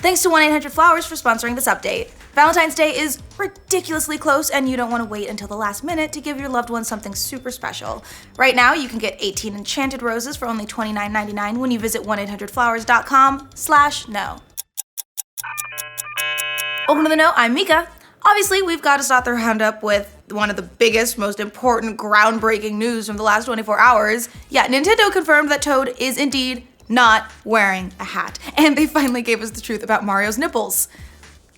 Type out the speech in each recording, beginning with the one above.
Thanks to 1-800-Flowers for sponsoring this update. Valentine's Day is ridiculously close, and you don't want to wait until the last minute to give your loved one something super special. Right now, you can get 18 enchanted roses for only $29.99 when you visit 1-800-Flowers.com/no. Welcome to the Know, I'm Mica. Obviously, we've got to start the roundup with one of the biggest, most important, groundbreaking news from the last 24 hours. Yeah, Nintendo confirmed that Toad is indeed not wearing a hat, and they finally gave us the truth about Mario's nipples.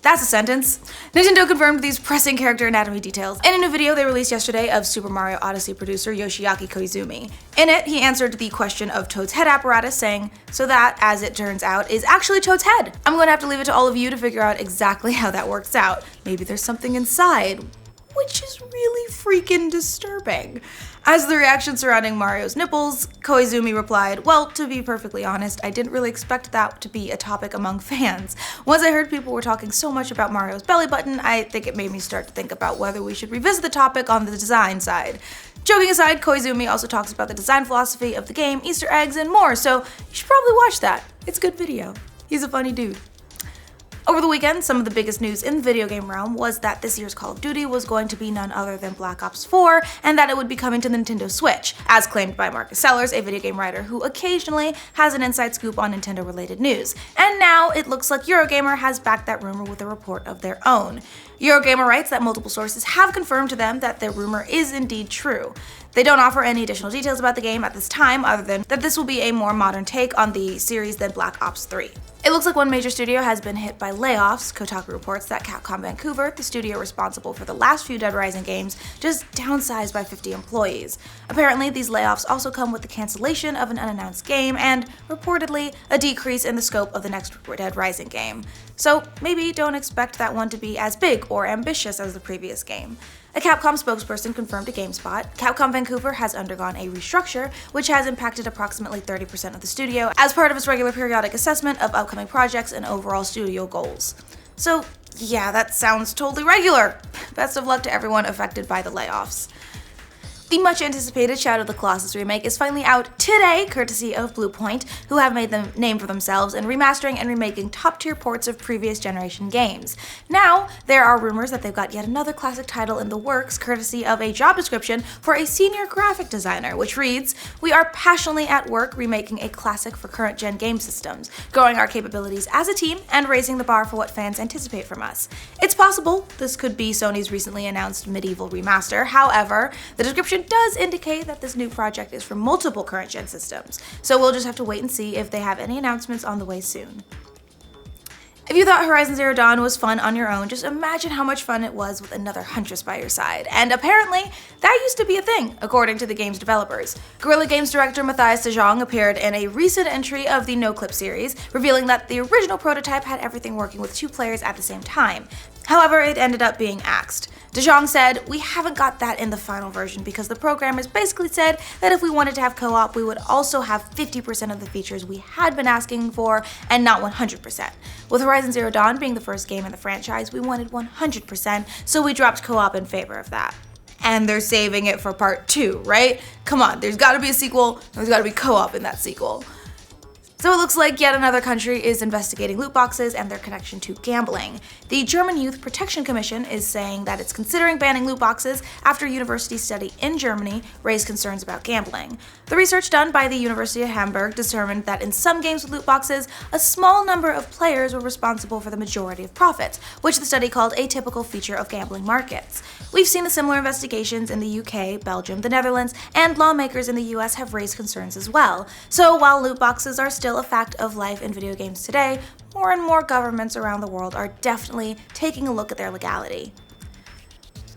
That's a sentence. Nintendo confirmed these pressing character anatomy details in a new video they released yesterday of Super Mario Odyssey producer Yoshiaki Koizumi. In it, he answered the question of Toad's head apparatus, saying, "So that, as it turns out, is actually Toad's head. I'm going to have to leave it to all of you to figure out exactly how that works out. Maybe there's something inside," which is really freaking disturbing. As the reaction surrounding Mario's nipples, Koizumi replied, "Well, to be perfectly honest, I didn't really expect that to be a topic among fans. Once I heard people were talking so much about Mario's belly button, I think it made me start to think about whether we should revisit the topic on the design side." Joking aside, Koizumi also talks about the design philosophy of the game, Easter eggs, and more, so you should probably watch that. It's a good video. He's a funny dude. Over the weekend, some of the biggest news in the video game realm was that this year's Call of Duty was going to be none other than Black Ops 4, and that it would be coming to the Nintendo Switch, as claimed by Marcus Sellers, a video game writer who occasionally has an inside scoop on Nintendo-related news. And now it looks like Eurogamer has backed that rumor with a report of their own. Eurogamer writes that multiple sources have confirmed to them that their rumor is indeed true. They don't offer any additional details about the game at this time, other than that this will be a more modern take on the series than Black Ops 3. It looks like one major studio has been hit by layoffs. Kotaku reports that Capcom Vancouver, the studio responsible for the last few Dead Rising games, just downsized by 50 employees. Apparently, these layoffs also come with the cancellation of an unannounced game and, reportedly, a decrease in the scope of the next Dead Rising game. So maybe don't expect that one to be as big or ambitious as the previous game. A Capcom spokesperson confirmed to GameSpot, Capcom Vancouver has undergone a restructure, which has impacted approximately 30% of the studio as part of its regular periodic assessment of upcoming projects and overall studio goals. So yeah, that sounds totally regular. Best of luck to everyone affected by the layoffs. The much anticipated Shadow of the Colossus remake is finally out today, courtesy of BLUEPOINT, who have made the name for themselves in remastering and remaking top-tier ports of previous generation games. Now, there are rumors that they've got yet another classic title in the works, courtesy of a job description for a senior graphic designer, which reads, "We are passionately at work remaking a classic for current-gen game systems, growing our capabilities as a team and raising the bar for what fans anticipate from us. It's possible this could be Sony's recently announced Medieval remaster. However, the description does indicate that this new project is for multiple current-gen systems, so we'll just have to wait and see if they have any announcements on the way soon." If you thought Horizon Zero Dawn was fun on your own, just imagine how much fun it was with another Huntress by your side. And apparently, that used to be a thing, according to the game's developers. Guerrilla Games director Matthias de Jong appeared in a recent entry of the No Clip series, revealing that the original prototype had everything working with 2 players at the same time. However, it ended up being axed. De Jong said, "We haven't got that in the final version because the programmers basically said that if we wanted to have co-op, we would also have 50% of the features we had been asking for and not 100%. With Horizon Zero Dawn being the first game in the franchise, we wanted 100%, so we dropped co-op in favor of that." And they're saving it for part 2, right? Come on, there's gotta be a sequel, there's gotta be co-op in that sequel. So it looks like yet another country is investigating loot boxes and their connection to gambling. The German Youth Protection Commission is saying that it's considering banning loot boxes after a university study in Germany raised concerns about gambling. The research done by the University of Hamburg determined that in some games with loot boxes, a small number of players were responsible for the majority of profits, which the study called a typical feature of gambling markets. We've seen similar investigations in the UK, Belgium, the Netherlands, and lawmakers in the US have raised concerns as well. So while loot boxes are still a fact of life in video games today, more and more governments around the world are definitely taking a look at their legality.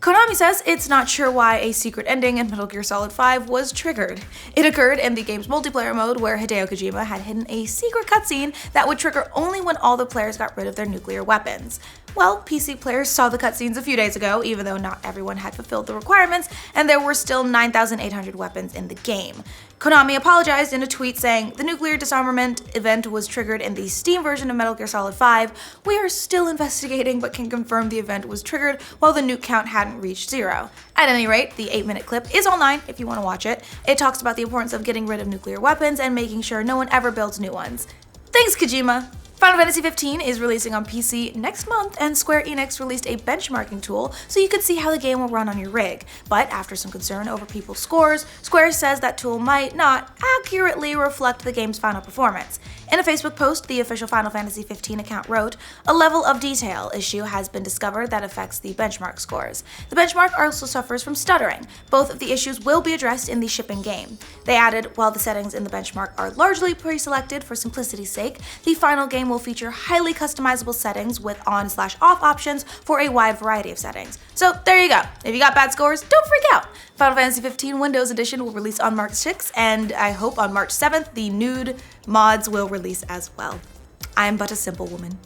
Konami says it's not sure why a secret ending in Metal Gear Solid 5 was triggered. It occurred in the game's multiplayer mode where Hideo Kojima had hidden a secret cutscene that would trigger only when all the players got rid of their nuclear weapons. Well, PC players saw the cutscenes a few days ago, even though not everyone had fulfilled the requirements, and there were still 9,800 weapons in the game. Konami apologized in a tweet saying, "The nuclear disarmament event was triggered in the Steam version of Metal Gear Solid 5. We are still investigating but can confirm the event was triggered while the nuke count hadn't reached 0. At any rate, the 8-minute clip is online if you want to watch it. It talks about the importance of getting rid of nuclear weapons and making sure no one ever builds new ones. Thanks, Kojima! Final Fantasy XV is releasing on PC next month, and Square Enix released a benchmarking tool so you could see how the game will run on your rig. But after some concern over people's scores, Square says that tool might not accurately reflect the game's final performance. In a Facebook post, the official Final Fantasy XV account wrote, "A level of detail issue has been discovered that affects the benchmark scores. The benchmark also suffers from stuttering. Both of the issues will be addressed in the shipping game." They added, "While the settings in the benchmark are largely pre-selected for simplicity's sake, the final game will feature highly customizable settings with on/off options for a wide variety of settings." So there you go. If you got bad scores, don't freak out. Final Fantasy XV Windows Edition will release on March 6th, and I hope on March 7th the nude mods will release as well. I am but a simple woman.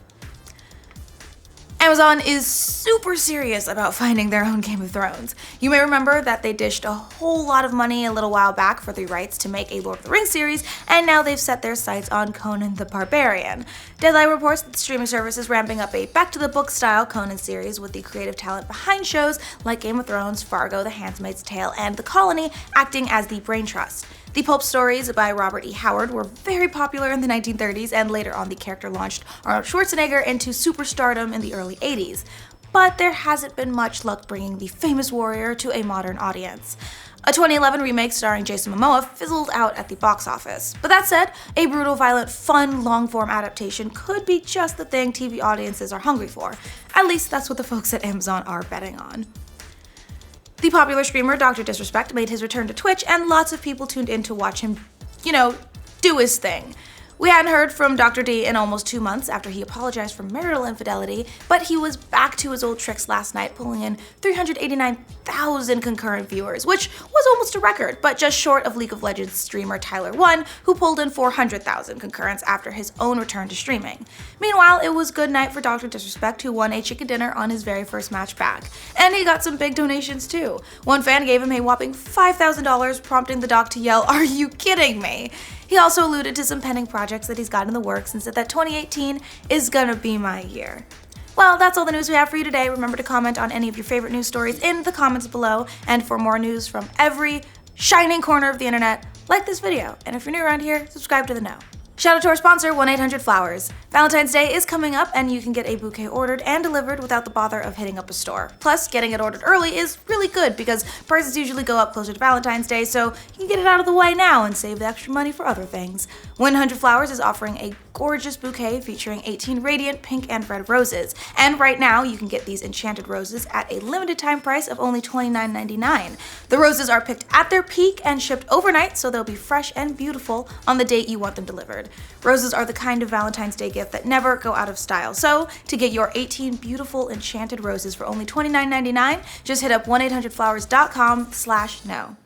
Amazon is super serious about finding their own Game of Thrones. You may remember that they dished a whole lot of money a little while back for the rights to make a Lord of the Rings series, and now they've set their sights on Conan the Barbarian. Deadline reports that the streaming service is ramping up a back-to-the-book style Conan series with the creative talent behind shows like Game of Thrones, Fargo, The Handmaid's Tale, and The Colony acting as the brain trust. The pulp stories by Robert E. Howard were very popular in the 1930s, and later on the character launched Arnold Schwarzenegger into superstardom in the early 80s. But there hasn't been much luck bringing the famous warrior to a modern audience. A 2011 remake starring Jason Momoa fizzled out at the box office. But that said, a brutal, violent, fun, long-form adaptation could be just the thing TV audiences are hungry for. At least that's what the folks at Amazon are betting on. The popular streamer Dr. Disrespect made his return to Twitch, and lots of people tuned in to watch him, do his thing. We hadn't heard from Dr. D in almost 2 months after he apologized for marital infidelity, but he was back to his old tricks last night, pulling in 389,000 concurrent viewers, which was almost a record, but just short of League of Legends streamer Tyler 1, who pulled in 400,000 concurrents after his own return to streaming. Meanwhile, it was good night for Dr. Disrespect, who won a chicken dinner on his very first match back. And he got some big donations too. One fan gave him a whopping $5,000, prompting the doc to yell, "Are you kidding me?" He also alluded to some pending projects that he's got in the works and said that 2018 is gonna be my year. Well, that's all the news we have for you today. Remember to comment on any of your favorite news stories in the comments below, and for more news from every shining corner of the internet, like this video, and if you're new around here, subscribe to the Know. Shout out to our sponsor, 1-800-Flowers. Valentine's Day is coming up, and you can get a bouquet ordered and delivered without the bother of hitting up a store. Plus, getting it ordered early is really good because prices usually go up closer to Valentine's Day, so you can get it out of the way now and save the extra money for other things. 1-800-Flowers is offering a gorgeous bouquet featuring 18 radiant pink and red roses. And right now, you can get these enchanted roses at a limited time price of only $29.99. The roses are picked at their peak and shipped overnight, so they'll be fresh and beautiful on the date you want them delivered. Roses are the kind of Valentine's Day gift that never go out of style. So, to get your 18 beautiful enchanted roses for only $29.99, just hit up 1-800-Flowers.com/know.